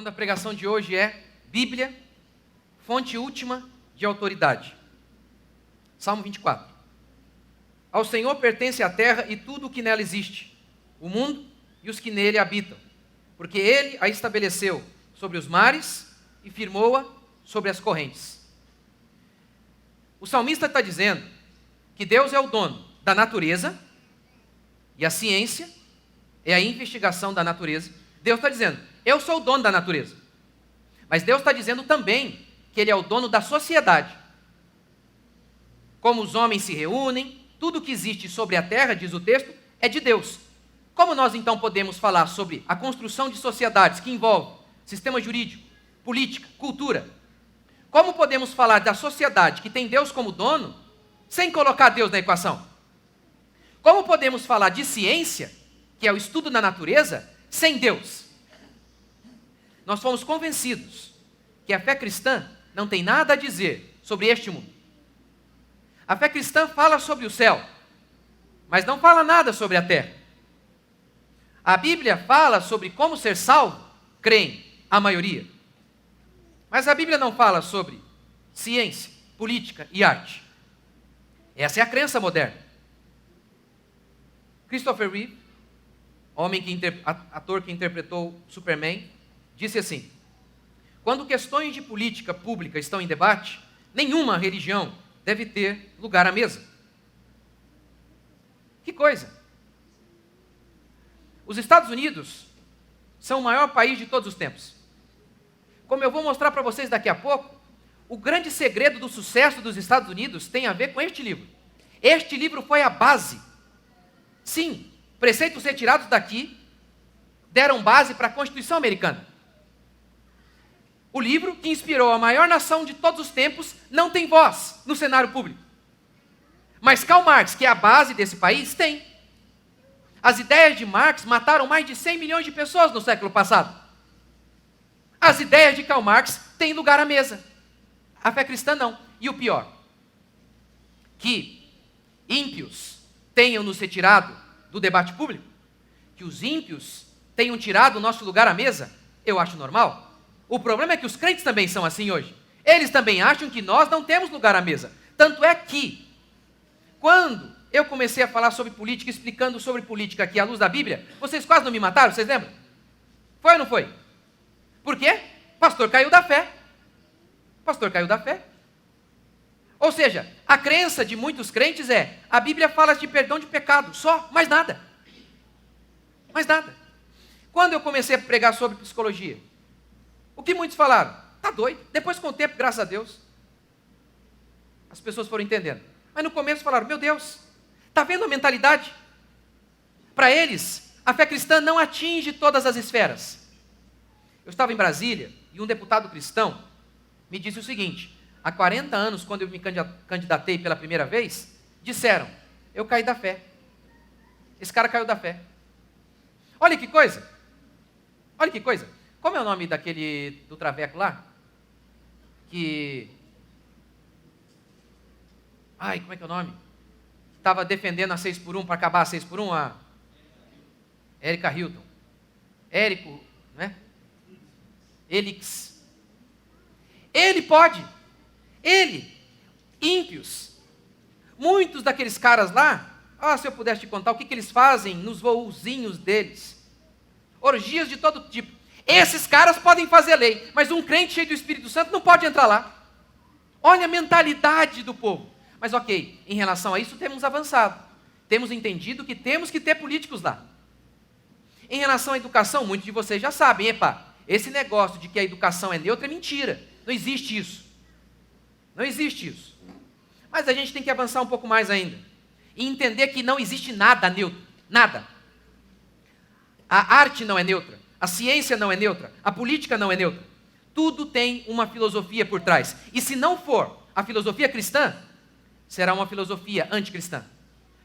nome da pregação de hoje é Bíblia, fonte última de autoridade. Salmo 24. Ao Senhor pertence a terra e tudo o que nela existe, o mundo e os que nele habitam, porque Ele a estabeleceu sobre os mares e firmou-a sobre as correntes. O salmista está dizendo que Deus é o dono da natureza, e a ciência é a investigação da natureza. Deus está dizendo, eu sou o dono da natureza. Mas Deus está dizendo também que Ele é o dono da sociedade. Como os homens se reúnem, tudo que existe sobre a terra, diz o texto, é de Deus. Como nós então podemos falar sobre a construção de sociedades que envolvem sistema jurídico, política, cultura? Como podemos falar da sociedade que tem Deus como dono, sem colocar Deus na equação? Como podemos falar de ciência, que é o estudo da natureza, sem Deus? Nós fomos convencidos que a fé cristã não tem nada a dizer sobre este mundo. A fé cristã fala sobre o céu, mas não fala nada sobre a terra. A Bíblia fala sobre como ser salvo, creem a maioria. Mas a Bíblia não fala sobre ciência, política e arte. Essa é a crença moderna. Christopher Reeve, ator que interpretou Superman, disse assim: quando questões de política pública estão em debate, nenhuma religião deve ter lugar à mesa. Que coisa! Os Estados Unidos são o maior país de todos os tempos. Como eu vou mostrar para vocês daqui a pouco, o grande segredo do sucesso dos Estados Unidos tem a ver com este livro. Este livro foi a base. Sim, preceitos retirados daqui deram base para a Constituição Americana. O livro que inspirou a maior nação de todos os tempos não tem voz no cenário público. Mas Karl Marx, que é a base desse país, tem. As ideias de Marx mataram mais de 100 milhões de pessoas no século passado. As ideias de Karl Marx têm lugar à mesa. A fé cristã não. E o pior, que ímpios tenham nos retirado do debate público, que os ímpios tenham tirado o nosso lugar à mesa, eu acho normal. O problema é que os crentes também são assim hoje. Eles também acham que nós não temos lugar à mesa. Tanto é que, quando eu comecei a falar sobre política, explicando sobre política aqui à luz da Bíblia, vocês quase não me mataram, vocês lembram? Foi ou não foi? Por quê? Pastor caiu da fé. Pastor caiu da fé. Ou seja, a crença de muitos crentes é, a Bíblia fala de perdão de pecado, só, mais nada. Mais nada. Quando eu comecei a pregar sobre psicologia, o que muitos falaram? Tá doido. Depois, com o tempo, graças a Deus, as pessoas foram entendendo. Mas no começo falaram, meu Deus, está vendo a mentalidade? Para eles, a fé cristã não atinge todas as esferas. Eu estava em Brasília e um deputado cristão me disse o seguinte: há 40 anos, quando eu me candidatei pela primeira vez, disseram, eu caí da fé. Esse cara caiu da fé. Olha que coisa. Olha que coisa. Como é o nome do traveco lá? Como é que é o nome? Estava defendendo a 6x1 para acabar a 6x1, a Érica Hilton. Érico, né? Elix. Ele pode. Ele. Ímpios. Muitos daqueles caras lá, se eu pudesse te contar o que eles fazem nos voozinhos deles. Orgias de todo tipo. Esses caras podem fazer lei, mas um crente cheio do Espírito Santo não pode entrar lá. Olha a mentalidade do povo. Mas ok, em relação a isso temos avançado. Temos entendido que temos que ter políticos lá. Em relação à educação, muitos de vocês já sabem, esse negócio de que a educação é neutra é mentira. Não existe isso. Não existe isso. Mas a gente tem que avançar um pouco mais ainda. E entender que não existe nada neutro. Nada. A arte não é neutra. A ciência não é neutra, a política não é neutra. Tudo tem uma filosofia por trás. E se não for a filosofia cristã, será uma filosofia anticristã.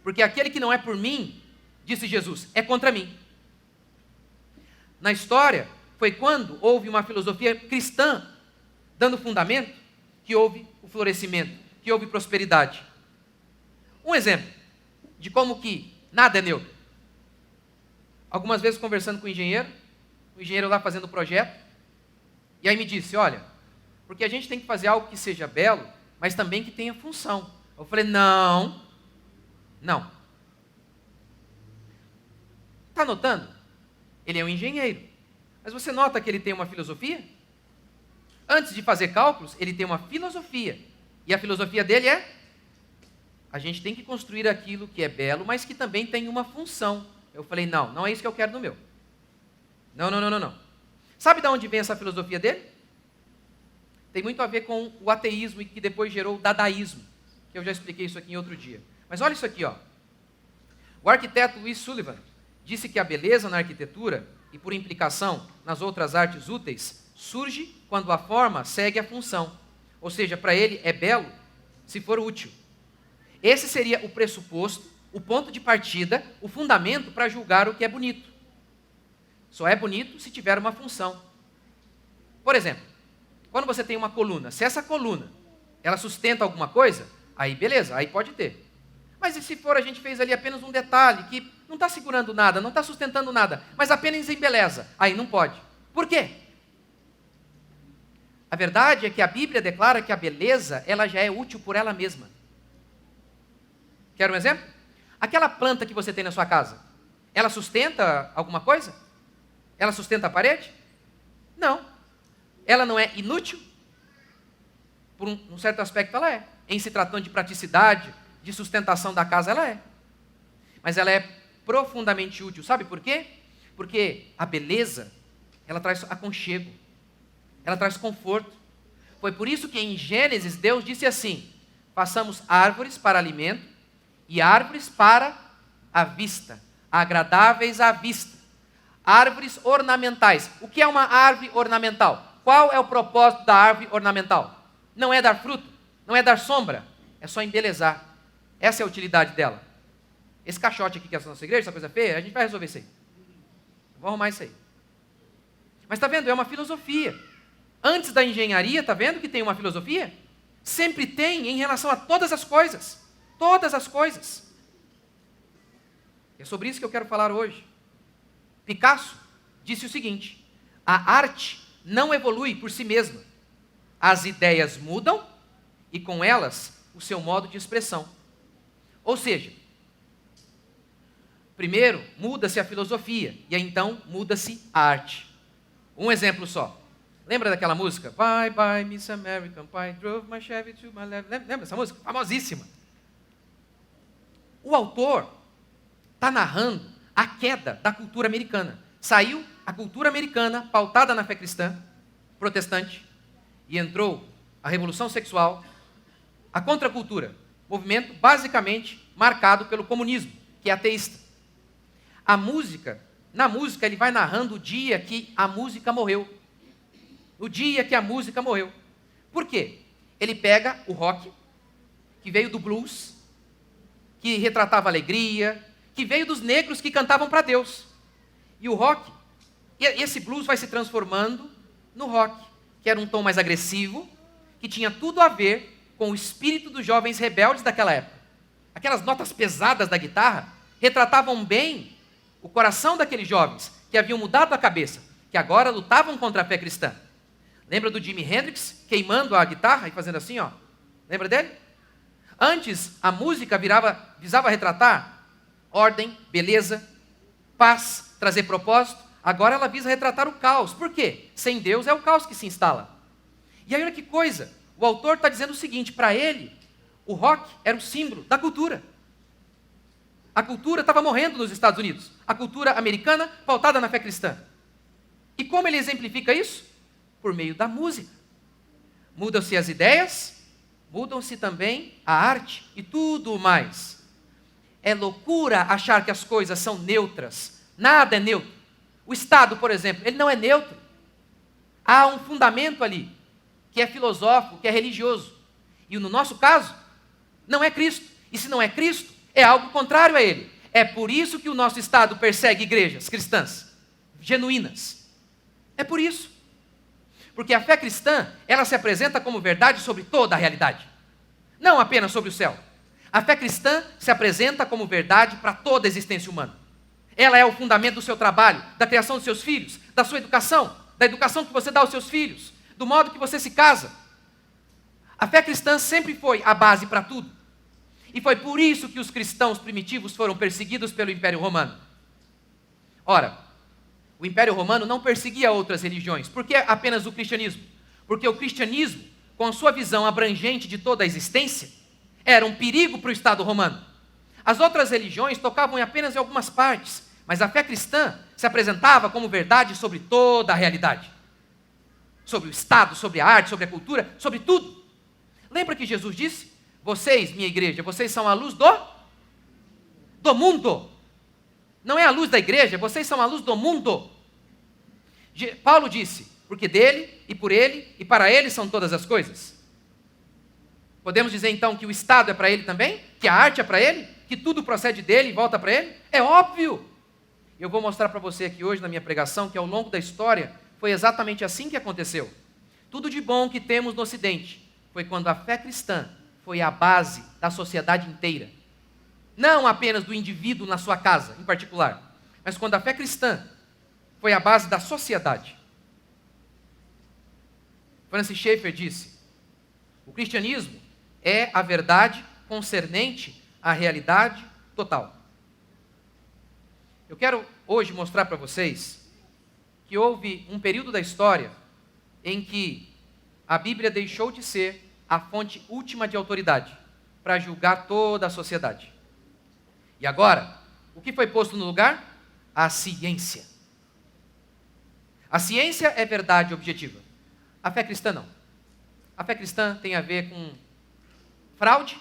Porque aquele que não é por mim, disse Jesus, é contra mim. Na história, foi quando houve uma filosofia cristã dando fundamento, que houve o florescimento, que houve prosperidade. Um exemplo de como que nada é neutro. Algumas vezes conversando com o engenheiro lá fazendo o projeto, E aí me disse, olha, porque a gente tem que fazer algo que seja belo, mas também que tenha função. Eu falei, não. Está notando? Ele é um engenheiro. Mas você nota que ele tem uma filosofia? Antes de fazer cálculos, ele tem uma filosofia. E a filosofia dele é: a gente tem que construir aquilo que é belo, mas que também tem uma função. Eu falei, não é isso que eu quero no meu. Não. Sabe de onde vem essa filosofia dele? Tem muito a ver com o ateísmo e que depois gerou o dadaísmo, que eu já expliquei isso aqui em outro dia. Mas olha isso aqui, ó. O arquiteto Louis Sullivan disse que a beleza na arquitetura, e por implicação nas outras artes úteis, surge quando a forma segue a função. Ou seja, para ele é belo se for útil. Esse seria o pressuposto, o ponto de partida, o fundamento para julgar o que é bonito. Só é bonito se tiver uma função. Por exemplo, quando você tem uma coluna, se essa coluna ela sustenta alguma coisa, aí beleza, aí pode ter. Mas e se for, a gente fez ali apenas um detalhe que não está segurando nada, não está sustentando nada, mas apenas embeleza, aí não pode. Por quê? A verdade é que a Bíblia declara que a beleza, ela já é útil por ela mesma. Quer um exemplo? Aquela planta que você tem na sua casa, ela sustenta alguma coisa? Ela sustenta a parede? Não. Ela não é inútil? Por um certo aspecto ela é. Em se tratando de praticidade, de sustentação da casa, ela é. Mas ela é profundamente útil. Sabe por quê? Porque a beleza, ela traz aconchego. Ela traz conforto. Foi por isso que em Gênesis Deus disse assim: façamos árvores para alimento e árvores para a vista, agradáveis à vista. Árvores ornamentais. O que é uma árvore ornamental? Qual é o propósito da árvore ornamental? Não é dar fruto, não é dar sombra, é só embelezar. Essa é a utilidade dela. Esse caixote aqui que é a nossa igreja, essa coisa feia, a gente vai resolver isso aí. Vamos arrumar isso aí. Mas está vendo? É uma filosofia. Antes da engenharia, está vendo que tem uma filosofia? Sempre tem em relação a todas as coisas. Todas as coisas. É sobre isso que eu quero falar hoje. Picasso disse o seguinte: a arte não evolui por si mesma. As ideias mudam e com elas o seu modo de expressão. Ou seja, primeiro muda-se a filosofia e aí então muda-se a arte. Um exemplo só. Lembra daquela música? Bye bye Miss American Pie, drove my Chevy to my left. Lembra dessa música? Famosíssima. O autor está narrando a queda da cultura americana. Saiu a cultura americana pautada na fé cristã, protestante, e entrou a revolução sexual, a contracultura, movimento basicamente marcado pelo comunismo, que é ateísta. Na música ele vai narrando o dia que a música morreu. O dia que a música morreu. Por quê? Ele pega o rock, que veio do blues, que retratava alegria, que veio dos negros que cantavam para Deus. E o rock, e esse blues vai se transformando no rock, que era um tom mais agressivo, que tinha tudo a ver com o espírito dos jovens rebeldes daquela época. Aquelas notas pesadas da guitarra retratavam bem o coração daqueles jovens que haviam mudado a cabeça, que agora lutavam contra a fé cristã. Lembra do Jimi Hendrix queimando a guitarra e fazendo assim, ó? Lembra dele? Antes, a música visava retratar ordem, beleza, paz, trazer propósito. Agora ela visa retratar o caos. Por quê? Sem Deus é o caos que se instala. E aí olha que coisa, o autor está dizendo o seguinte: para ele, o rock era o símbolo da cultura. A cultura estava morrendo nos Estados Unidos. A cultura americana pautada na fé cristã. E como ele exemplifica isso? Por meio da música. Mudam-se as ideias, mudam-se também a arte e tudo mais. É loucura achar que as coisas são neutras. Nada é neutro. O Estado, por exemplo, ele não é neutro. Há um fundamento ali, que é filosófico, que é religioso. E no nosso caso, não é Cristo. E se não é Cristo, é algo contrário a ele. É por isso que o nosso Estado persegue igrejas cristãs, genuínas. É por isso. Porque a fé cristã, ela se apresenta como verdade sobre toda a realidade. Não apenas sobre o céu. A fé cristã se apresenta como verdade para toda a existência humana. Ela é o fundamento do seu trabalho, da criação dos seus filhos, da sua educação. da educação que você dá aos seus filhos, do modo que você se casa. A fé cristã sempre foi a base para tudo. E foi por isso que os cristãos primitivos foram perseguidos pelo Império Romano. Ora, o Império Romano não perseguia outras religiões. Por que apenas o cristianismo? Porque o cristianismo, com a sua visão abrangente de toda a existência, era um perigo para o Estado romano. As outras religiões tocavam apenas em algumas partes, mas a fé cristã se apresentava como verdade sobre toda a realidade. Sobre o Estado, sobre a arte, sobre a cultura, sobre tudo. Lembra que Jesus disse? Vocês, minha igreja, vocês são a luz do mundo. Não é a luz da igreja, vocês são a luz do mundo. Paulo disse, porque dele, e por ele, e para ele são todas as coisas. Podemos dizer então que o Estado é para ele também? Que a arte é para ele? Que tudo procede dele e volta para ele? É óbvio! Eu vou mostrar para você aqui hoje na minha pregação que ao longo da história foi exatamente assim que aconteceu. Tudo de bom que temos no Ocidente foi quando a fé cristã foi a base da sociedade inteira. Não apenas do indivíduo na sua casa, em particular, mas quando a fé cristã foi a base da sociedade. Francis Schaeffer disse, o cristianismo é a verdade concernente à realidade total. Eu quero hoje mostrar para vocês que houve um período da história em que a Bíblia deixou de ser a fonte última de autoridade para julgar toda a sociedade. E agora, o que foi posto no lugar? A ciência. A ciência é verdade objetiva. A fé cristã não. A fé cristã tem a ver com fraude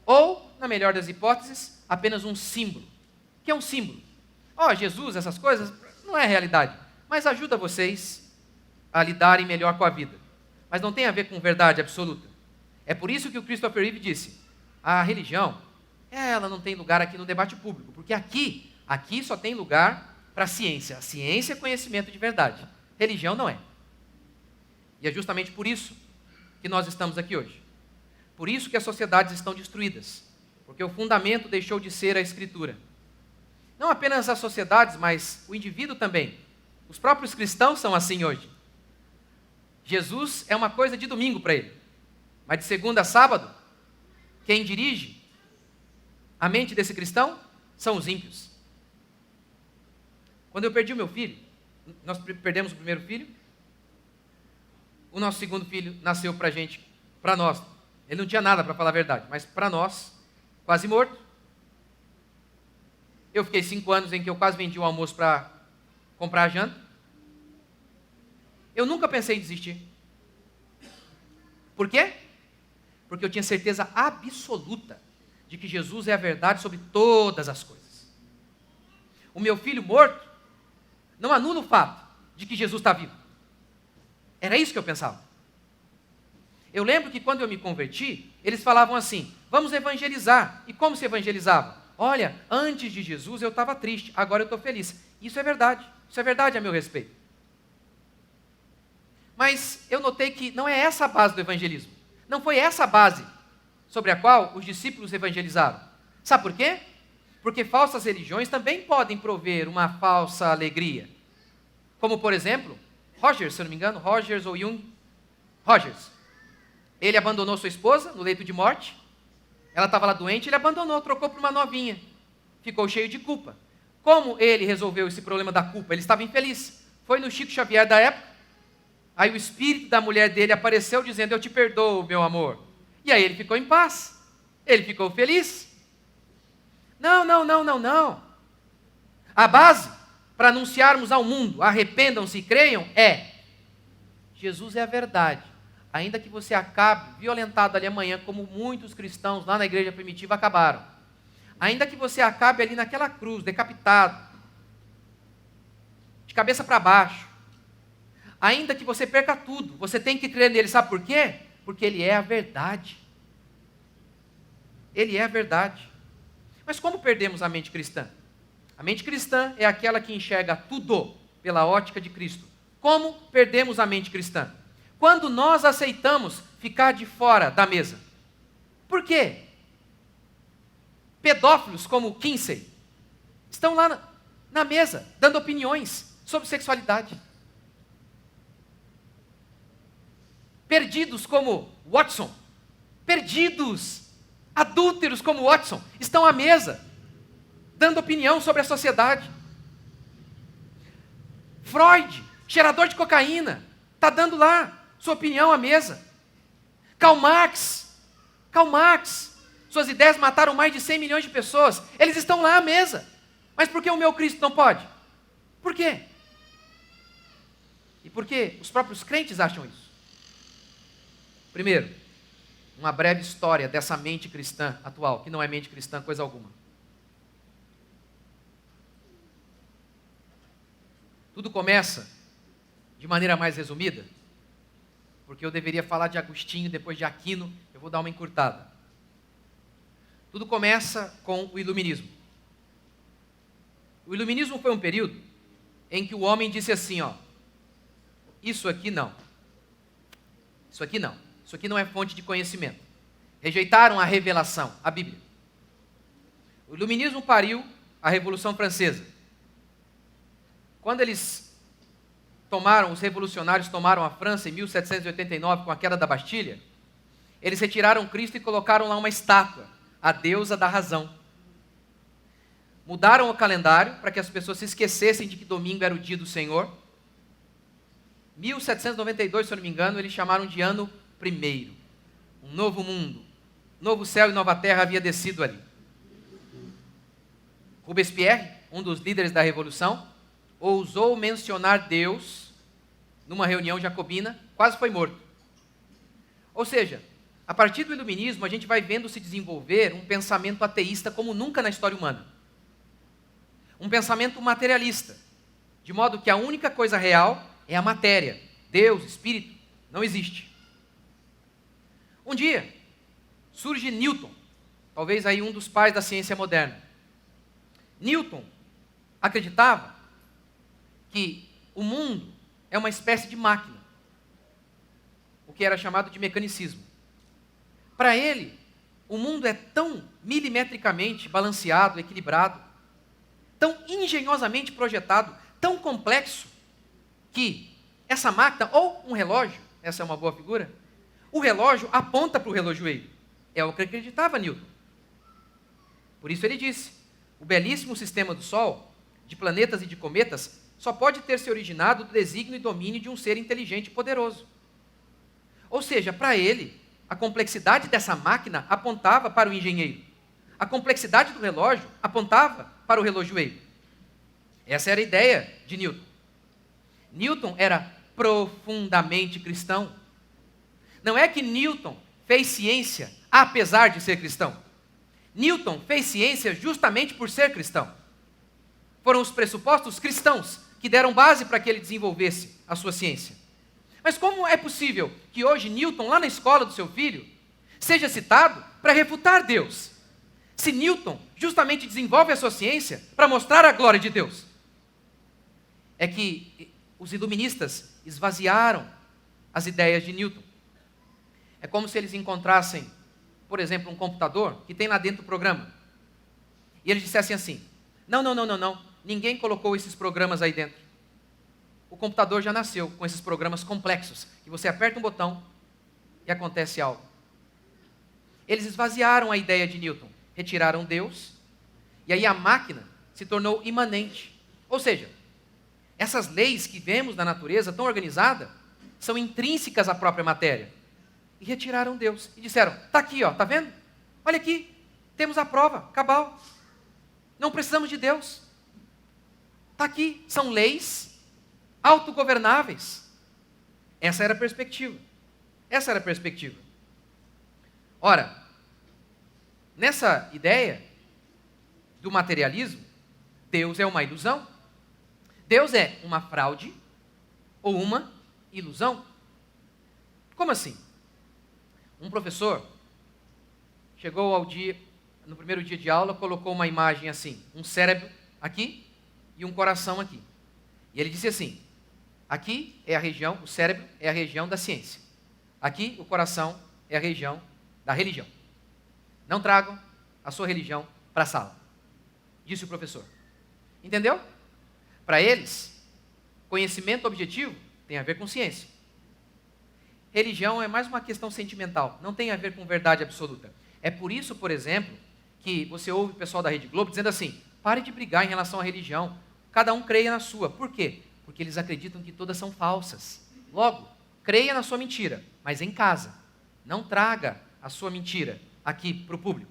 ou, na melhor das hipóteses, apenas um símbolo. O que é um símbolo? Jesus, essas coisas, não é realidade, mas ajuda vocês a lidarem melhor com a vida. Mas não tem a ver com verdade absoluta. É por isso que o Christopher Reeve disse, a religião, ela não tem lugar aqui no debate público, porque aqui só tem lugar para a ciência. A ciência é conhecimento de verdade. Religião não é. E é justamente por isso que nós estamos aqui hoje. Por isso que as sociedades estão destruídas. Porque o fundamento deixou de ser a Escritura. Não apenas as sociedades, mas o indivíduo também. Os próprios cristãos são assim hoje. Jesus é uma coisa de domingo para ele. Mas de segunda a sábado, quem dirige a mente desse cristão são os ímpios. Quando eu perdi o meu filho, nós perdemos o primeiro filho, o nosso segundo filho nasceu para a gente, para nós. Ele não tinha nada, para falar a verdade, mas para nós, quase morto. Eu fiquei 5 anos em que eu quase vendi o almoço para comprar a janta. Eu nunca pensei em desistir. Por quê? Porque eu tinha certeza absoluta de que Jesus é a verdade sobre todas as coisas. O meu filho morto não anula o fato de que Jesus está vivo. Era isso que eu pensava. Eu lembro que quando eu me converti, eles falavam assim, vamos evangelizar. E como se evangelizava? Olha, antes de Jesus eu estava triste, agora eu estou feliz. Isso é verdade a meu respeito. Mas eu notei que não é essa a base do evangelismo. Não foi essa a base sobre a qual os discípulos evangelizaram. Sabe por quê? Porque falsas religiões também podem prover uma falsa alegria. Como, por exemplo, Rogers, se eu não me engano, Rogers ou Jung. Rogers. Ele abandonou sua esposa no leito de morte. Ela estava lá doente, ele abandonou, trocou por uma novinha. Ficou cheio de culpa. Como ele resolveu esse problema da culpa? Ele estava infeliz. Foi no Chico Xavier da época. Aí o espírito da mulher dele apareceu dizendo, eu te perdoo, meu amor. E aí ele ficou em paz. Ele ficou feliz. Não. A base para anunciarmos ao mundo, arrependam-se e creiam, é Jesus é a verdade. Ainda que você acabe violentado ali amanhã, como muitos cristãos lá na igreja primitiva acabaram. Ainda que você acabe ali naquela cruz, decapitado, de cabeça para baixo. Ainda que você perca tudo, você tem que crer nele. Sabe por quê? Porque ele é a verdade. Ele é a verdade. Mas como perdemos a mente cristã? A mente cristã é aquela que enxerga tudo pela ótica de Cristo. Como perdemos a mente cristã? Quando nós aceitamos ficar de fora da mesa. Por quê? Pedófilos como Kinsey estão lá na mesa, dando opiniões sobre sexualidade. perdidos como Watson, perdidos, adúlteros como Watson, estão à mesa, dando opinião sobre a sociedade. Freud, cheirador de cocaína, está dando lá sua opinião à mesa. Karl Marx, suas ideias mataram mais de 100 milhões de pessoas, eles estão lá à mesa. Mas por que o meu Cristo não pode? Por quê? E por que os próprios crentes acham isso? Primeiro, uma breve história dessa mente cristã atual, que não é mente cristã coisa alguma. Tudo começa, de maneira mais resumida, porque eu deveria falar de Agostinho, depois de Aquino, eu vou dar uma encurtada. Tudo começa com o Iluminismo. O Iluminismo foi um período em que o homem disse assim, isso aqui não. Isso aqui não. Isso aqui não é fonte de conhecimento. Rejeitaram a revelação, a Bíblia. O Iluminismo pariu a Revolução Francesa. Quando os revolucionários tomaram a França em 1789 com a queda da Bastilha, eles retiraram Cristo e colocaram lá uma estátua, a deusa da razão. Mudaram o calendário para que as pessoas se esquecessem de que domingo era o dia do Senhor. 1792, se eu não me engano, eles chamaram de ano primeiro. Um novo mundo, novo céu e nova terra havia descido ali. Robespierre, um dos líderes da Revolução, ousou mencionar Deus numa reunião jacobina, quase foi morto. Ou seja, a partir do Iluminismo, a gente vai vendo se desenvolver um pensamento ateísta como nunca na história humana. Um pensamento materialista, de modo que a única coisa real é a matéria. Deus, Espírito, não existe. Um dia, surge Newton, talvez aí um dos pais da ciência moderna. Newton acreditava que o mundo é uma espécie de máquina, o que era chamado de mecanicismo. Para ele, o mundo é tão milimetricamente balanceado, equilibrado, tão engenhosamente projetado, tão complexo, que essa máquina, ou um relógio, essa é uma boa figura, o relógio aponta para o relojoeiro. É o que acreditava Newton. Por isso ele disse, o belíssimo sistema do Sol, de planetas e de cometas, só pode ter se originado do desígnio e domínio de um ser inteligente e poderoso. Ou seja, para ele, a complexidade dessa máquina apontava para o engenheiro. A complexidade do relógio apontava para o relojoeiro. Essa era a ideia de Newton. Newton era profundamente cristão. Não é que Newton fez ciência apesar de ser cristão. Newton fez ciência justamente por ser cristão. Foram os pressupostos cristãos que deram base para que ele desenvolvesse a sua ciência. Mas como é possível que hoje Newton, lá na escola do seu filho, seja citado para refutar Deus? Se Newton justamente desenvolve a sua ciência para mostrar a glória de Deus. É que os iluministas esvaziaram as ideias de Newton. É como se eles encontrassem, por exemplo, um computador que tem lá dentro o programa. E eles dissessem assim, não, ninguém colocou esses programas aí dentro. O computador já nasceu com esses programas complexos, que você aperta um botão e acontece algo. Eles esvaziaram a ideia de Newton, retiraram Deus, e aí a máquina se tornou imanente. Ou seja, essas leis que vemos na natureza tão organizada, são intrínsecas à própria matéria. E retiraram Deus, e disseram, está aqui, está vendo? Olha aqui, temos a prova, cabal. Não precisamos de Deus. Está aqui, são leis autogovernáveis. Essa era a perspectiva. Ora, nessa ideia do materialismo, Deus é uma ilusão. Deus é uma fraude ou uma ilusão. Como assim? Um professor chegou no primeiro dia de aula, colocou uma imagem assim, um cérebro aqui e um coração aqui. E ele disse assim, aqui é a região, o cérebro é a região da ciência. Aqui o coração é a região da religião. Não tragam a sua religião para a sala, disse o professor. Entendeu? Para eles, conhecimento objetivo tem a ver com ciência. religião é mais uma questão sentimental, não tem a ver com verdade absoluta. É por isso, por exemplo, que você ouve o pessoal da Rede Globo dizendo assim: pare de brigar em relação à religião, cada um creia na sua. Por quê? Porque eles acreditam que todas são falsas. Logo, creia na sua mentira, mas em casa. Não traga a sua mentira aqui para o público.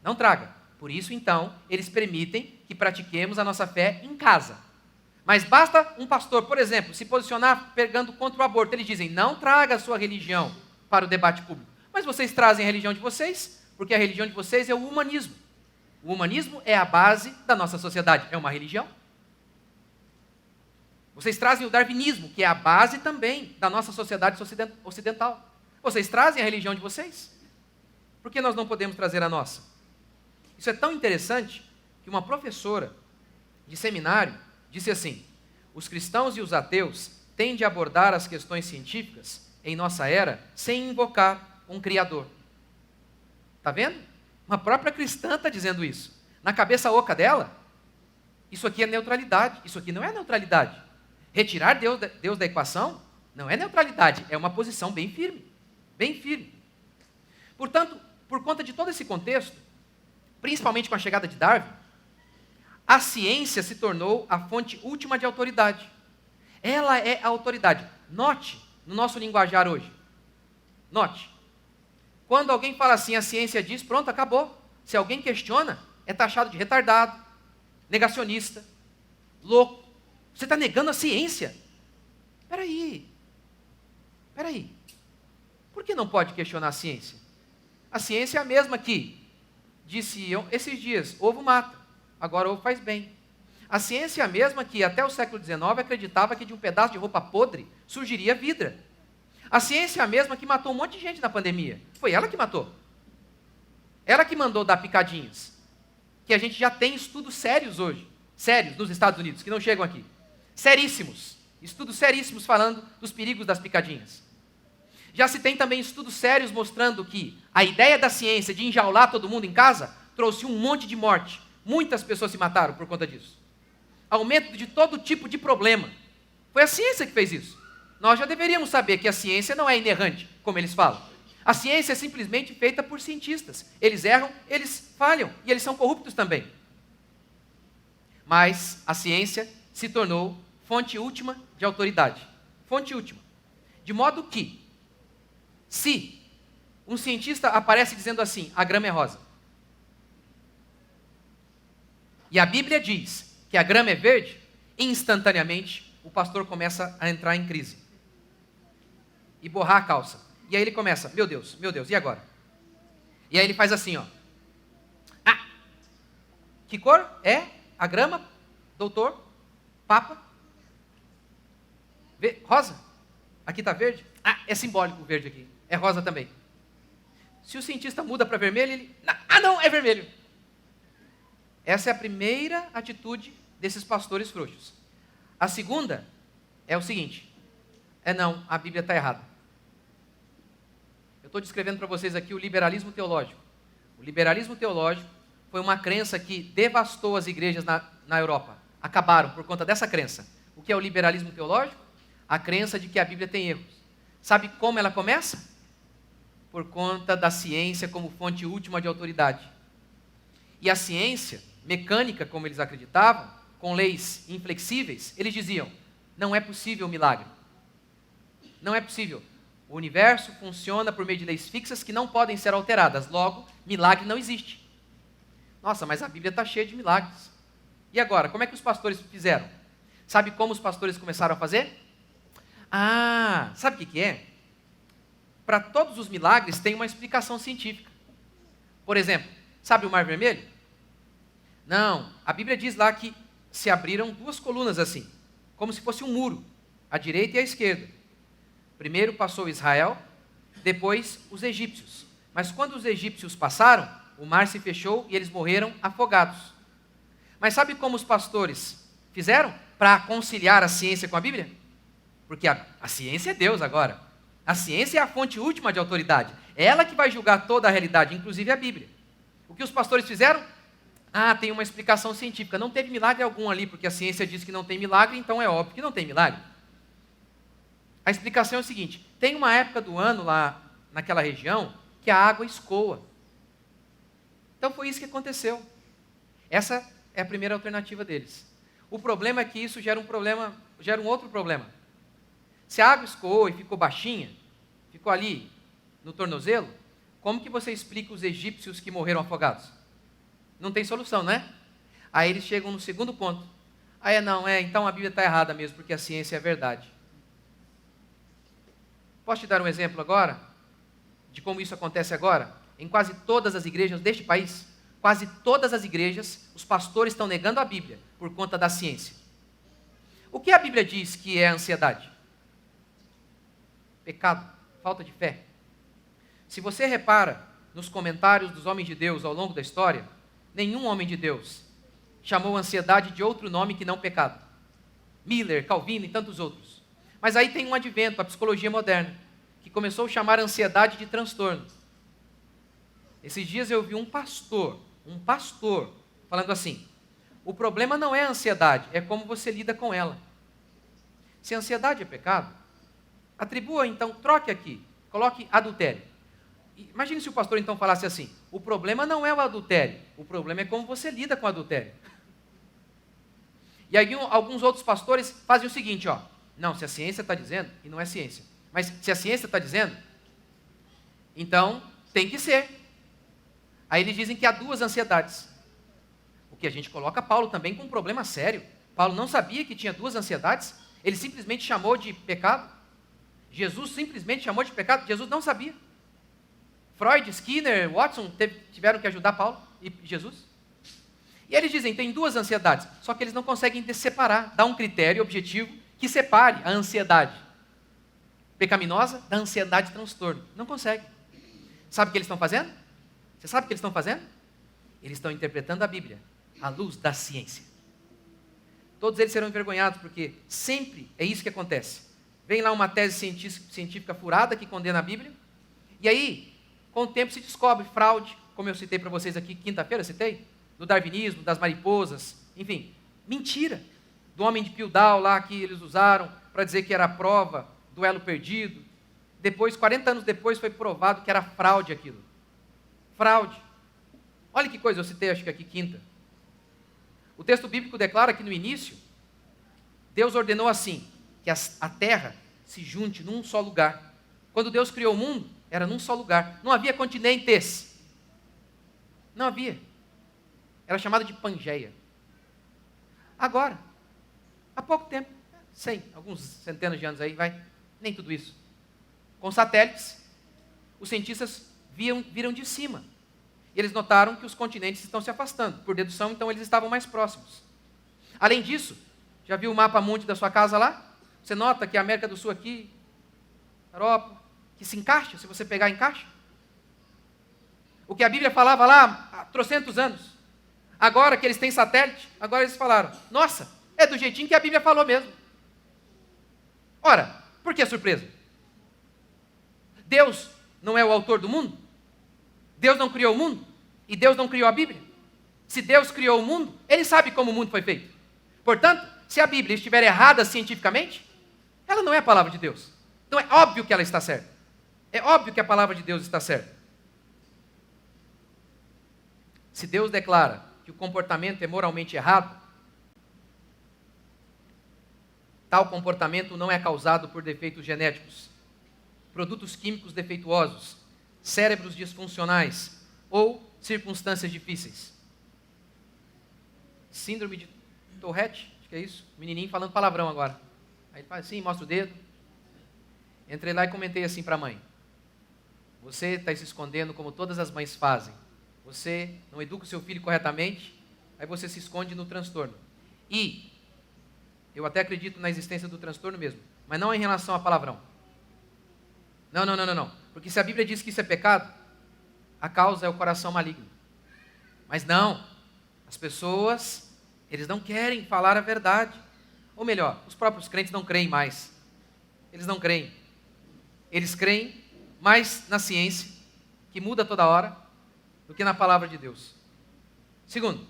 Não traga. Por isso, então, eles permitem que pratiquemos a nossa fé em casa. Mas basta um pastor, por exemplo, se posicionar pegando contra o aborto. Eles dizem: não traga a sua religião para o debate público. Mas vocês trazem a religião de vocês, porque a religião de vocês é o humanismo. O humanismo é a base da nossa sociedade. É uma religião. Vocês trazem o darwinismo, que é a base também da nossa sociedade ocidental. Vocês trazem a religião de vocês. Por que nós não podemos trazer a nossa? Isso é tão interessante que uma professora de seminário disse assim: os cristãos e os ateus têm de abordar as questões científicas em nossa era sem invocar um criador. Está vendo? Uma própria cristã está dizendo isso. Na cabeça oca dela, isso aqui é neutralidade. Isso aqui não é neutralidade. Retirar Deus da equação não é neutralidade, é uma posição bem firme. Bem firme. Portanto, por conta de todo esse contexto, principalmente com a chegada de Darwin, a ciência se tornou a fonte última de autoridade. Ela é a autoridade. Note no nosso linguajar hoje. Note. Quando alguém fala assim, a ciência diz, pronto, acabou. Se alguém questiona, é taxado de retardado, negacionista, louco. Você está negando a ciência. Espera aí. Por que não pode questionar a ciência? A ciência é a mesma que diziam esses dias: ovo mata, agora ovo faz bem. A ciência é a mesma que até o século XIX acreditava que de um pedaço de roupa podre surgiria vida. A ciência é a mesma que matou um monte de gente na pandemia. Foi ela que matou. Ela que mandou dar picadinhas. Que a gente já tem estudos sérios hoje. Sérios nos Estados Unidos, que não chegam aqui. Seríssimos. Estudos seríssimos falando dos perigos das picadinhas. Já se tem também estudos sérios mostrando que a ideia da ciência de enjaular todo mundo em casa trouxe um monte de morte. Muitas pessoas se mataram por conta disso. Aumento de todo tipo de problema. Foi a ciência que fez isso. Nós já deveríamos saber que a ciência não é inerrante, como eles falam. A ciência é simplesmente feita por cientistas. Eles erram, eles falham e eles são corruptos também. Mas a ciência se tornou fonte última de autoridade. Fonte última. De modo que, se um cientista aparece dizendo assim: a grama é rosa, e a Bíblia diz que a grama é verde, instantaneamente o pastor começa a entrar em crise e borrar a calça. E aí ele começa: meu Deus, e agora? E aí ele faz assim, ó: ah, que cor é a grama, doutor, papa? Rosa? Aqui está verde? Ah, é simbólico o verde aqui, é rosa também. Se o cientista muda para vermelho, ele: não, é vermelho. Essa é a primeira atitude desses pastores frouxos. A segunda é o seguinte: não, a Bíblia está errada. Eu estou descrevendo para vocês aqui o liberalismo teológico. O liberalismo teológico foi uma crença que devastou as igrejas na Europa. Acabaram por conta dessa crença. O que é o liberalismo teológico? A crença de que a Bíblia tem erros. Sabe como ela começa? Por conta da ciência como fonte última de autoridade. E a ciência mecânica, como eles acreditavam, com leis inflexíveis, eles diziam: não é possível milagre. Não é possível. O universo funciona por meio de leis fixas que não podem ser alteradas. Logo, milagre não existe. Nossa, mas a Bíblia está cheia de milagres. E agora, como é que os pastores fizeram? Sabe como os pastores começaram a fazer? Sabe o que é? Para todos os milagres tem uma explicação científica. Por exemplo, sabe o Mar Vermelho? Não, a Bíblia diz lá que se abriram duas colunas assim, como se fosse um muro, à direita e à esquerda. Primeiro passou Israel, depois os egípcios. Mas quando os egípcios passaram, o mar se fechou e eles morreram afogados. Mas sabe como os pastores fizeram para conciliar a ciência com a Bíblia? Porque a ciência é Deus agora. A ciência é a fonte última de autoridade. É ela que vai julgar toda a realidade, inclusive a Bíblia. O que os pastores fizeram? Tem uma explicação científica. Não teve milagre algum ali, porque a ciência diz que não tem milagre, então é óbvio que não tem milagre. A explicação é o seguinte: tem uma época do ano lá naquela região que a água escoa. Então foi isso que aconteceu. Essa é a primeira alternativa deles. O problema é que isso gera um outro problema. Se a água escoou e ficou baixinha, ficou ali no tornozelo, como que você explica os egípcios que morreram afogados? Não tem solução, não é? Aí eles chegam no segundo ponto. Então a Bíblia está errada mesmo, porque a ciência é verdade. Posso te dar um exemplo agora? De como isso acontece agora? Em quase todas as igrejas deste país, quase todas as igrejas, os pastores estão negando a Bíblia por conta da ciência. O que a Bíblia diz que é ansiedade? Pecado, falta de fé. Se você repara nos comentários dos homens de Deus ao longo da história, nenhum homem de Deus chamou ansiedade de outro nome que não pecado. Miller, Calvino e tantos outros. Mas aí tem um advento, a psicologia moderna, que começou a chamar a ansiedade de transtorno. Esses dias eu vi um pastor falando assim: o problema não é a ansiedade, é como você lida com ela. Se a ansiedade é pecado, atribua então, troque aqui, coloque adultério. Imagine se o pastor então falasse assim: o problema não é o adultério, o problema é como você lida com o adultério. E aí alguns outros pastores fazem o seguinte, não, se a ciência está dizendo, e não é ciência, mas se a ciência está dizendo, então tem que ser. Aí eles dizem que há duas ansiedades. O que a gente coloca Paulo também com um problema sério. Paulo não sabia que tinha duas ansiedades, ele simplesmente chamou de pecado. Jesus simplesmente chamou de pecado, Jesus não sabia. Freud, Skinner, Watson tiveram que ajudar Paulo e Jesus. E eles dizem, tem duas ansiedades, só que eles não conseguem separar, dar um critério objetivo que separe a ansiedade pecaminosa da ansiedade transtorno. Não consegue. Sabe o que eles estão fazendo? Você sabe o que eles estão fazendo? Eles estão interpretando a Bíblia à luz da ciência. Todos eles serão envergonhados, porque sempre é isso que acontece. Vem lá uma tese científica furada que condena a Bíblia, e aí, com o tempo se descobre fraude, como eu citei para vocês aqui, quinta-feira, citei, do darwinismo, das mariposas, enfim, mentira, do homem de Piltdown lá que eles usaram para dizer que era a prova do elo perdido. Depois, 40 anos depois, foi provado que era fraude aquilo. Fraude. Olha que coisa, eu citei acho que aqui quinta. O texto bíblico declara que no início, Deus ordenou assim, que a terra se junte num só lugar. Quando Deus criou o mundo, era num só lugar. Não havia continentes. Não havia. Era chamada de Pangeia. Agora, há pouco tempo, alguns centenas de anos aí, nem tudo isso. Com satélites, os cientistas viram de cima. E eles notaram que os continentes estão se afastando. Por dedução, então, eles estavam mais próximos. Além disso, já viu o mapa mundi da sua casa lá? Você nota que a América do Sul aqui, Europa, que se encaixa, se você pegar, encaixa. O que a Bíblia falava lá há trocentos anos. Agora que eles têm satélite, agora eles falaram, nossa, é do jeitinho que a Bíblia falou mesmo. Ora, por que a surpresa? Deus não é o autor do mundo? Deus não criou o mundo? E Deus não criou a Bíblia? Se Deus criou o mundo, Ele sabe como o mundo foi feito. Portanto, se a Bíblia estiver errada cientificamente, ela não é a palavra de Deus. Então é óbvio que ela está certa. É óbvio que a palavra de Deus está certa. Se Deus declara que o comportamento é moralmente errado, tal comportamento não é causado por defeitos genéticos, produtos químicos defeituosos, cérebros disfuncionais ou circunstâncias difíceis. Síndrome de Tourette, acho que é isso, o menininho falando palavrão agora. Aí ele faz assim, mostra o dedo. Entrei lá e comentei assim para a mãe: você está se escondendo como todas as mães fazem. Você não educa o seu filho corretamente, aí você se esconde no transtorno. E eu até acredito na existência do transtorno mesmo, mas não em relação a palavrão. Não. Porque se a Bíblia diz que isso é pecado, a causa é o coração maligno. Mas não, as pessoas, eles não querem falar a verdade. Ou melhor, os próprios crentes não creem mais. Eles não creem. Eles creem mais na ciência, que muda toda hora, do que na palavra de Deus. Segundo,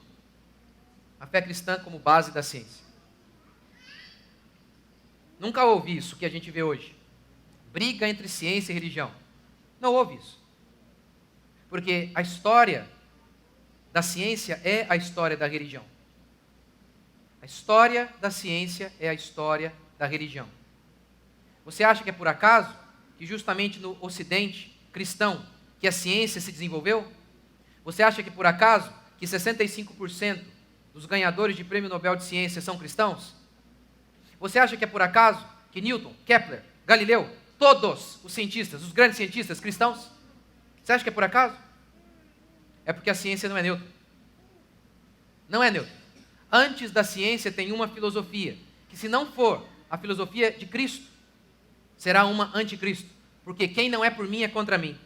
a fé cristã como base da ciência. Nunca houve isso que a gente vê hoje. briga entre ciência e religião. Não houve isso. Porque a história da ciência é a história da religião. A história da ciência é a história da religião. Você acha que é por acaso que justamente no Ocidente cristão que a ciência se desenvolveu? Você acha que por acaso que 65% dos ganhadores de prêmio Nobel de Ciência são cristãos? Você acha que é por acaso que Newton, Kepler, Galileu, todos os cientistas, os grandes cientistas cristãos? Você acha que é por acaso? É porque a ciência não é neutra. Não é neutra. Antes da ciência tem uma filosofia, que se não for a filosofia de Cristo, será uma anticristo, porque quem não é por mim é contra mim.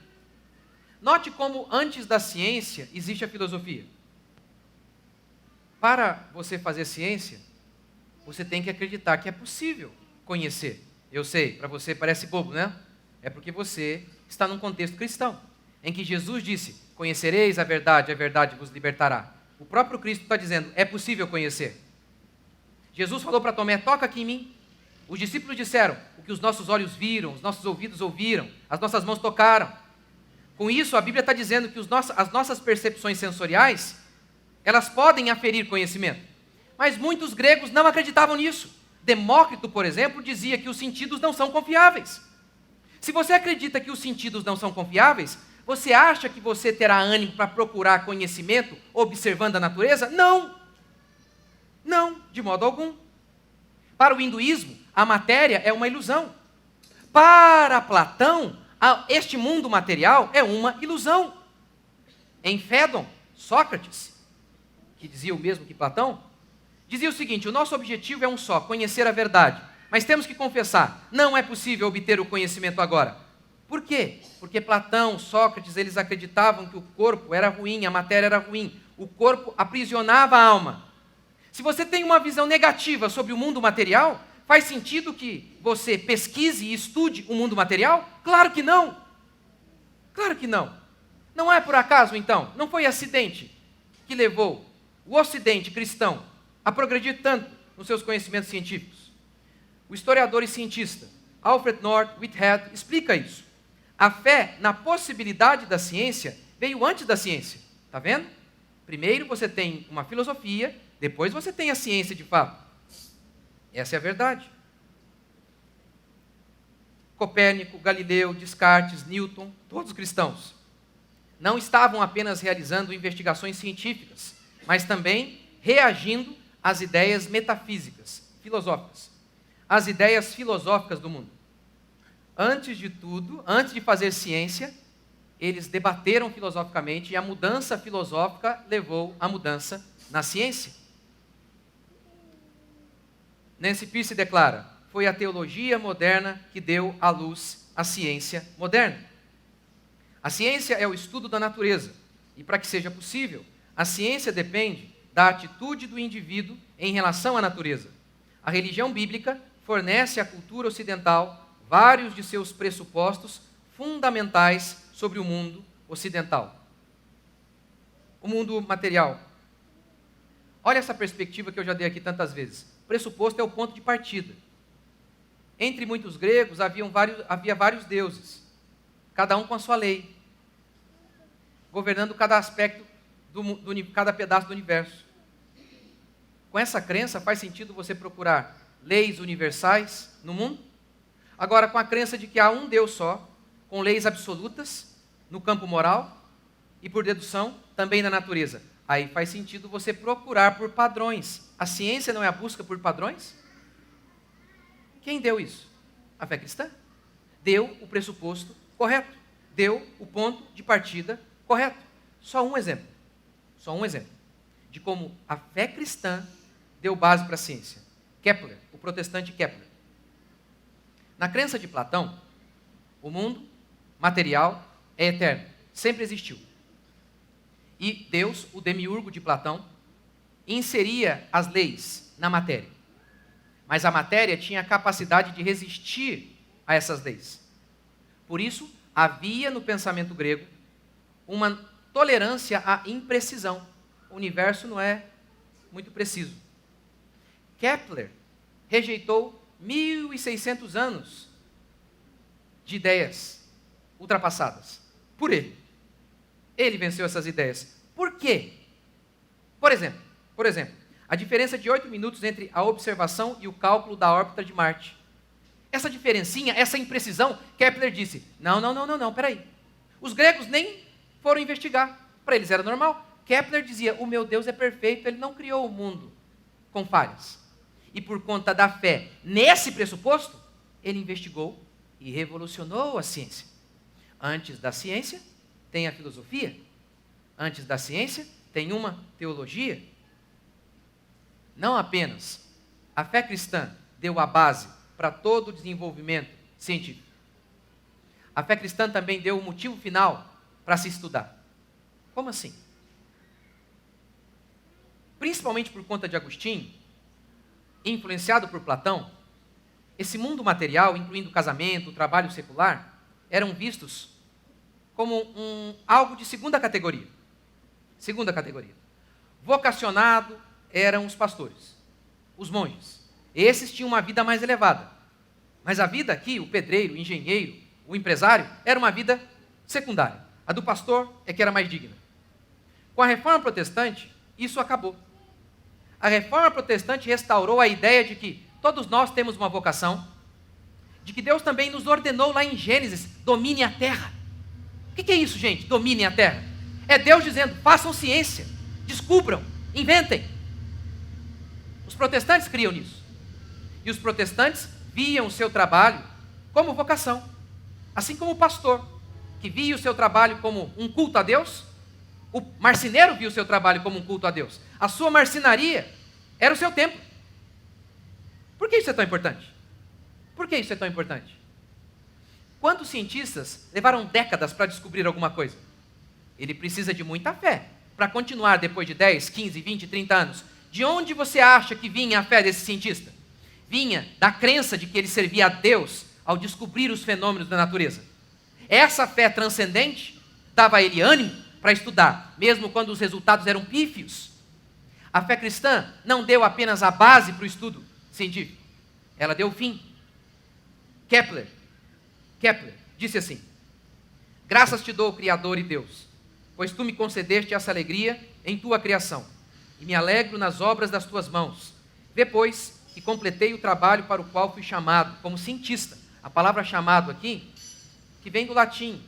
Note como antes da ciência existe a filosofia. Para você fazer ciência, você tem que acreditar que é possível conhecer. Eu sei, para você parece bobo, né? É porque você está num contexto cristão, em que Jesus disse, conhecereis a verdade vos libertará. O próprio Cristo está dizendo, é possível conhecer. Jesus falou para Tomé, toca aqui em mim. Os discípulos disseram, o que os nossos olhos viram, os nossos ouvidos ouviram, as nossas mãos tocaram. Com isso, a Bíblia está dizendo que as nossas percepções sensoriais, elas podem aferir conhecimento. Mas muitos gregos não acreditavam nisso. Demócrito, por exemplo, dizia que os sentidos não são confiáveis. Se você acredita que os sentidos não são confiáveis, você acha que você terá ânimo para procurar conhecimento observando a natureza? Não! Não, de modo algum. Para o hinduísmo, a matéria é uma ilusão. Para Platão, este mundo material é uma ilusão. Em Fédon, Sócrates, que dizia o mesmo que Platão, dizia o seguinte, o nosso objetivo é um só, conhecer a verdade. Mas temos que confessar, não é possível obter o conhecimento agora. Por quê? Porque Platão, Sócrates, eles acreditavam que o corpo era ruim, a matéria era ruim. O corpo aprisionava a alma. Se você tem uma visão negativa sobre o mundo material, faz sentido que você pesquise e estude o mundo material? Claro que não. Claro que não. Não é por acaso, então, não foi acidente que levou o Ocidente cristão a progredir tanto nos seus conhecimentos científicos. O historiador e cientista Alfred North Whitehead explica isso. A fé na possibilidade da ciência veio antes da ciência. Está vendo? Primeiro você tem uma filosofia, depois você tem a ciência de fato. Essa é a verdade. Copérnico, Galileu, Descartes, Newton, todos cristãos, não estavam apenas realizando investigações científicas, mas também reagindo às ideias metafísicas, filosóficas, às ideias filosóficas do mundo. Antes de tudo, antes de fazer ciência, eles debateram filosoficamente e a mudança filosófica levou à mudança na ciência. Nancy Pearce declara, foi a teologia moderna que deu à luz a ciência moderna. A ciência é o estudo da natureza, e para que seja possível, a ciência depende da atitude do indivíduo em relação à natureza. A religião bíblica fornece à cultura ocidental vários de seus pressupostos fundamentais sobre o mundo ocidental. O mundo material. Olha essa perspectiva que eu já dei aqui tantas vezes. O pressuposto é o ponto de partida. Entre muitos gregos havia vários deuses, cada um com a sua lei, governando cada aspecto, cada pedaço do universo. Com essa crença faz sentido você procurar leis universais no mundo? Agora, com a crença de que há um Deus só, com leis absolutas no campo moral e por dedução também na natureza, aí faz sentido você procurar por padrões. A ciência não é a busca por padrões? Quem deu isso? A fé cristã. Deu o pressuposto correto. Deu o ponto de partida correto. Só um exemplo de como a fé cristã deu base para a ciência. Kepler, o protestante Kepler. Na crença de Platão, o mundo material é eterno, sempre existiu. E Deus, o demiurgo de Platão, inseria as leis na matéria. Mas a matéria tinha a capacidade de resistir a essas leis. Por isso, havia no pensamento grego uma tolerância à imprecisão. O universo não é muito preciso. Kepler rejeitou 1.600 anos de ideias ultrapassadas. Por ele. Ele venceu essas ideias. Por quê? Por exemplo, a diferença de 8 minutos entre a observação e o cálculo da órbita de Marte. Essa diferencinha, essa imprecisão, Kepler disse, não, peraí. Os gregos nem foram investigar. Para eles era normal. Kepler dizia, o meu Deus é perfeito, ele não criou o mundo com falhas. E por conta da fé nesse pressuposto, ele investigou e revolucionou a ciência. Antes da ciência, tem a filosofia. Antes da ciência, tem uma teologia. Não apenas a fé cristã deu a base para todo o desenvolvimento científico. A fé cristã também deu o motivo final para se estudar. Como assim? Principalmente por conta de Agostinho, influenciado por Platão, esse mundo material, incluindo o casamento, o trabalho secular, eram vistos como algo de segunda categoria. Segunda categoria. Vocacionado eram os pastores, os monges. Esses tinham uma vida mais elevada. Mas a vida aqui, o pedreiro, o engenheiro, o empresário, era uma vida secundária. A do pastor é que era mais digna. Com a reforma protestante, isso acabou. A reforma protestante restaurou a ideia de que todos nós temos uma vocação, de que Deus também nos ordenou lá em Gênesis, domine a terra. O que é isso, gente? Domine a terra. É Deus dizendo, façam ciência, descubram, inventem. Os protestantes criam nisso. E os protestantes viam o seu trabalho como vocação. Assim como o pastor, que via o seu trabalho como um culto a Deus, o marceneiro via o seu trabalho como um culto a Deus. A sua marcenaria era o seu templo. Por que isso é tão importante? Por que isso é tão importante? Quantos cientistas levaram décadas para descobrir alguma coisa? Ele precisa de muita fé para continuar depois de 10, 15, 20, 30 anos. De onde você acha que vinha a fé desse cientista? Vinha da crença de que ele servia a Deus ao descobrir os fenômenos da natureza. Essa fé transcendente dava a ele ânimo para estudar, mesmo quando os resultados eram pífios. A fé cristã não deu apenas a base para o estudo científico, ela deu o fim. Kepler disse assim, graças te dou, Criador e Deus, pois tu me concedeste essa alegria em tua criação, e me alegro nas obras das tuas mãos. Depois que completei o trabalho para o qual fui chamado como cientista. A palavra chamado aqui, que vem do latim,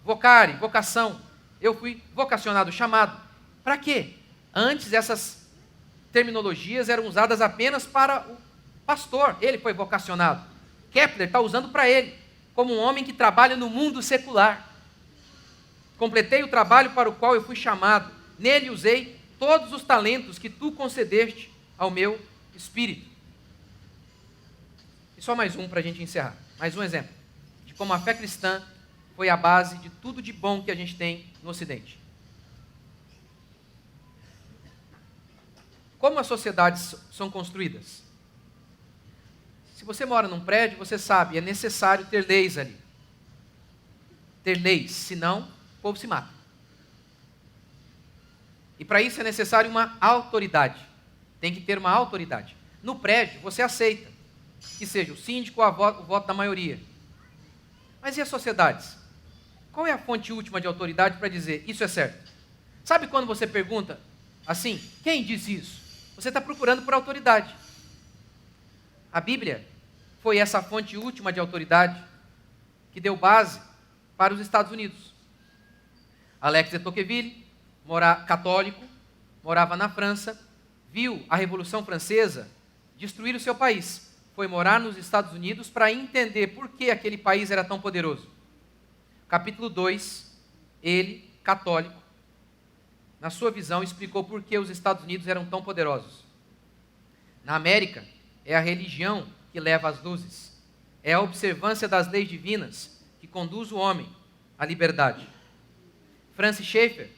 vocare, vocação. Eu fui vocacionado, chamado. Para quê? Antes essas terminologias eram usadas apenas para o pastor. Ele foi vocacionado. Kepler está usando para ele, como um homem que trabalha no mundo secular. Completei o trabalho para o qual eu fui chamado. Nele usei todos os talentos que tu concedeste ao meu espírito. E só mais um para a gente encerrar. Mais um exemplo de como a fé cristã foi a base de tudo de bom que a gente tem no Ocidente. Como as sociedades são construídas? Se você mora num prédio, você sabe, é necessário ter leis ali. Ter leis, senão o povo se mata. E para isso é necessário uma autoridade. Tem que ter uma autoridade. No prédio, você aceita que seja o síndico ou o voto da maioria. Mas e as sociedades? Qual é a fonte última de autoridade para dizer isso é certo? Sabe quando você pergunta assim, quem disse isso? Você está procurando por autoridade. A Bíblia foi essa fonte última de autoridade que deu base para os Estados Unidos. Alex de Tocqueville, católico, morava na França, viu a Revolução Francesa destruir o seu país. Foi morar nos Estados Unidos para entender por que aquele país era tão poderoso. Capítulo 2, ele, católico, na sua visão, explicou por que os Estados Unidos eram tão poderosos. Na América, é a religião que leva as luzes. É a observância das leis divinas que conduz o homem à liberdade. Francis Schaeffer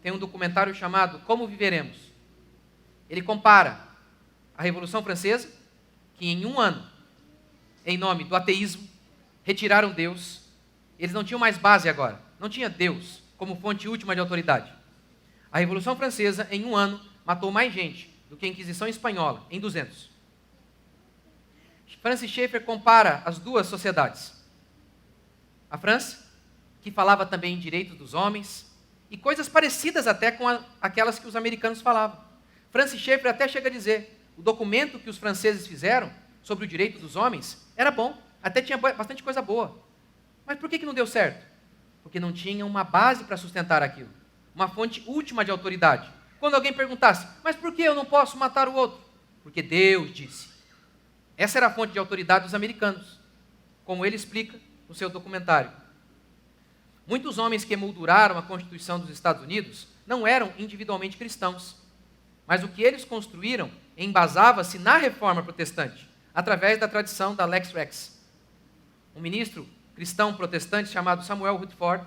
tem um documentário chamado Como Viveremos. Ele compara a Revolução Francesa, que em um ano, em nome do ateísmo, retiraram Deus. Eles não tinham mais base agora. Não tinha Deus como fonte última de autoridade. A Revolução Francesa, em um ano, matou mais gente do que a Inquisição Espanhola, em 200. Francis Schaeffer compara as duas sociedades. a França, que falava também em direitos dos homens, e coisas parecidas até com aquelas que os americanos falavam. Francis Schaeffer até chega a dizer, o documento que os franceses fizeram sobre o direito dos homens era bom, até tinha bastante coisa boa. Mas por que não deu certo? Porque não tinha uma base para sustentar aquilo, uma fonte última de autoridade. Quando alguém perguntasse, mas por que eu não posso matar o outro? Porque Deus disse. Essa era a fonte de autoridade dos americanos, como ele explica no seu documentário. Muitos homens que emolduraram a Constituição dos Estados Unidos não eram individualmente cristãos, mas o que eles construíram embasava-se na reforma protestante, através da tradição da Lex Rex. Um ministro cristão protestante chamado Samuel Rutherford,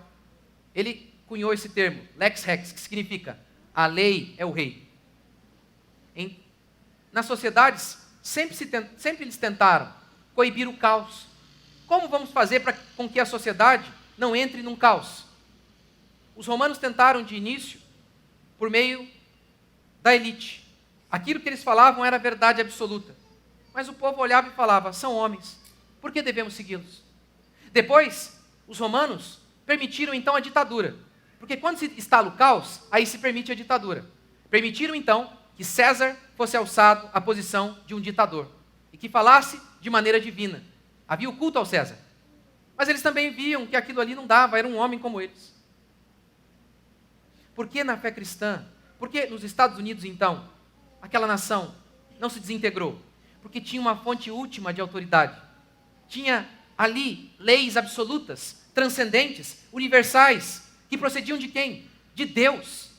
ele cunhou esse termo, Lex Rex, que significa a lei é o rei. Nas sociedades, sempre eles tentaram coibir o caos. Como vamos fazer com que a sociedade não entre num caos? Os romanos tentaram de início por meio da elite. Aquilo que eles falavam era verdade absoluta. Mas o povo olhava e falava, são homens, por que devemos segui-los? Depois, os romanos permitiram então a ditadura. Porque quando se instala o caos, aí se permite a ditadura. Permitiram então que César fosse alçado à posição de um ditador. E que falasse de maneira divina. Havia o culto ao César. Mas eles também viam que aquilo ali não dava, era um homem como eles. Por que na fé cristã? Por que nos Estados Unidos então, aquela nação não se desintegrou? Porque tinha uma fonte última de autoridade. Tinha ali leis absolutas, transcendentes, universais, que procediam de quem? De Deus.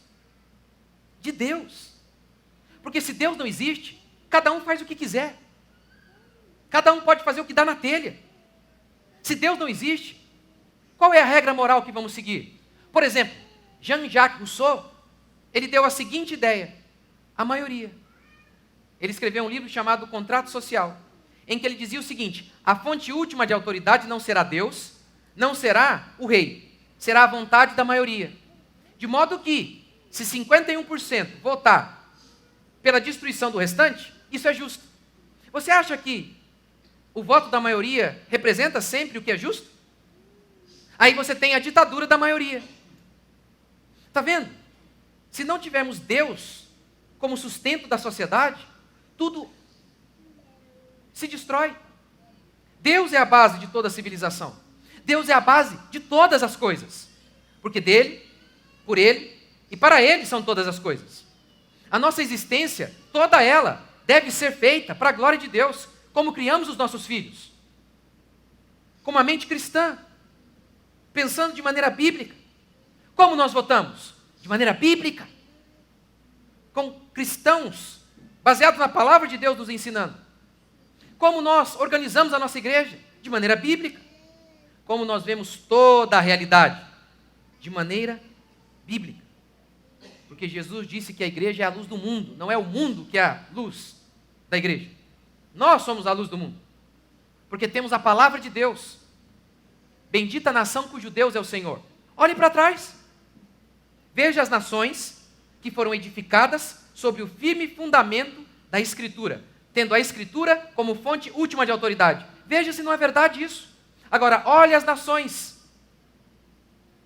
De Deus. Porque se Deus não existe, cada um faz o que quiser. Cada um pode fazer o que dá na telha. Se Deus não existe, qual é a regra moral que vamos seguir? Por exemplo, Jean-Jacques Rousseau, ele deu a seguinte ideia: a maioria. Ele escreveu um livro chamado Contrato Social, em que ele dizia o seguinte: a fonte última de autoridade não será Deus, não será o rei, será a vontade da maioria. De modo que, se 51% votar pela destruição do restante, isso é justo. Você acha que o voto da maioria representa sempre o que é justo? Aí você tem a ditadura da maioria. Está vendo? Se não tivermos Deus como sustento da sociedade, tudo se destrói. Deus é a base de toda a civilização. Deus é a base de todas as coisas. Porque dele, por ele e para ele são todas as coisas. A nossa existência, toda ela, deve ser feita para a glória de Deus, como criamos os nossos filhos. Com uma mente cristã, pensando de maneira bíblica. Como nós votamos? De maneira bíblica. Com cristãos, baseados na palavra de Deus nos ensinando. Como nós organizamos a nossa igreja? De maneira bíblica. Como nós vemos toda a realidade? De maneira bíblica. Porque Jesus disse que a igreja é a luz do mundo, não é o mundo que é a luz da igreja. Nós somos a luz do mundo. Porque temos a palavra de Deus. Bendita a nação cujo Deus é o Senhor. Olhe para trás. Veja as nações que foram edificadas sobre o firme fundamento da Escritura, tendo a Escritura como fonte última de autoridade. Veja se não é verdade isso. Agora, olhe as nações.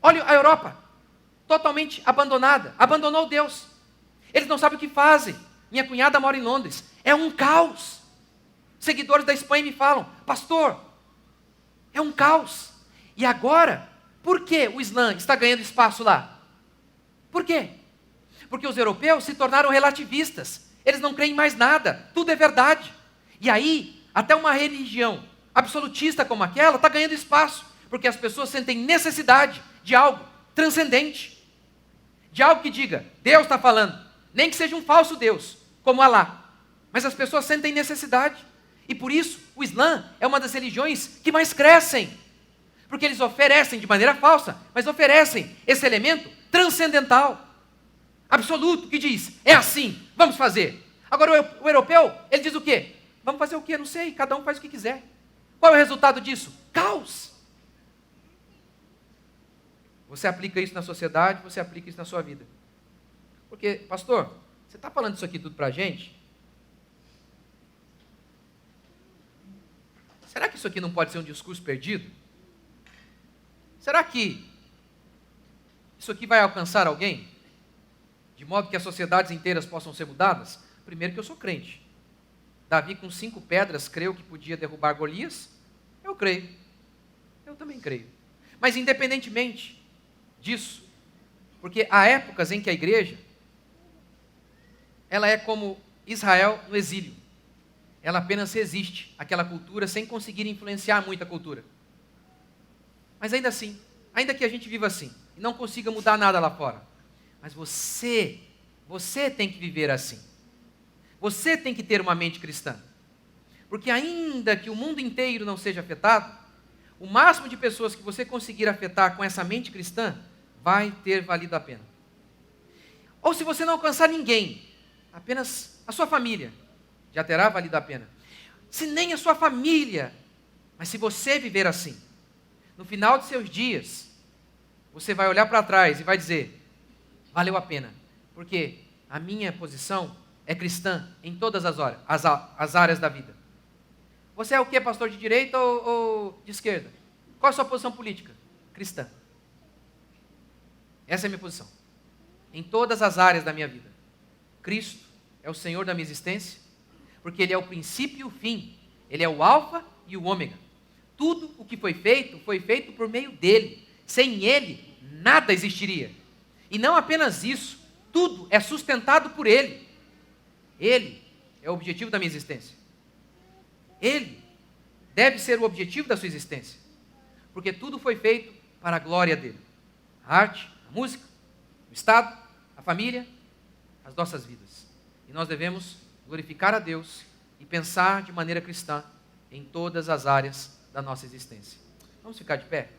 Olhe a Europa, totalmente abandonada, abandonou Deus. Eles não sabem o que fazem. Minha cunhada mora em Londres. É um caos. Seguidores da Espanha me falam, pastor, é um caos. E agora, por que o Islã está ganhando espaço lá? Por quê? Porque os europeus se tornaram relativistas. Eles não creem em mais nada, tudo é verdade. E aí, até uma religião absolutista como aquela está ganhando espaço, porque as pessoas sentem necessidade de algo transcendente, de algo que diga, Deus está falando, nem que seja um falso Deus, como Alá. Mas as pessoas sentem necessidade. E por isso, o Islã é uma das religiões que mais crescem. Porque eles oferecem, de maneira falsa, mas oferecem esse elemento transcendental, absoluto, que diz, é assim, vamos fazer. Agora o europeu, ele diz o quê? Vamos fazer o quê? Não sei, cada um faz o que quiser. Qual é o resultado disso? Caos. Você aplica isso na sociedade, você aplica isso na sua vida. Porque, pastor, você está falando isso aqui tudo para a gente? Será que isso aqui não pode ser um discurso perdido? será que isso aqui vai alcançar alguém? De modo que as sociedades inteiras possam ser mudadas? Primeiro que eu sou crente. Davi com 5 pedras creu que podia derrubar Golias? Eu creio. Eu também creio. Mas independentemente disso, porque há épocas em que a igreja, ela é como Israel no exílio. Ela apenas resiste àquela cultura sem conseguir influenciar muito a cultura. Mas ainda assim, ainda que a gente viva assim, e não consiga mudar nada lá fora, mas você tem que viver assim. Você tem que ter uma mente cristã. Porque ainda que o mundo inteiro não seja afetado, o máximo de pessoas que você conseguir afetar com essa mente cristã, vai ter valido a pena. Ou se você não alcançar ninguém, apenas a sua família, já terá valido a pena. Se nem a sua família, mas se você viver assim, no final de seus dias, você vai olhar para trás e vai dizer, valeu a pena, porque a minha posição é cristã em todas as áreas da vida. Você é o que, pastor, de direita ou de esquerda? Qual é a sua posição política? Cristã. Essa é a minha posição. Em todas as áreas da minha vida. Cristo é o Senhor da minha existência, porque Ele é o princípio e o fim. Ele é o alfa e o ômega. Tudo o que foi feito por meio dEle. Sem Ele, nada existiria. E não apenas isso, tudo é sustentado por Ele. Ele é o objetivo da minha existência. Ele deve ser o objetivo da sua existência. Porque tudo foi feito para a glória dEle. A arte, a música, o Estado, a família, as nossas vidas. E nós devemos glorificar a Deus e pensar de maneira cristã em todas as áreas da nossa existência. Vamos ficar de pé?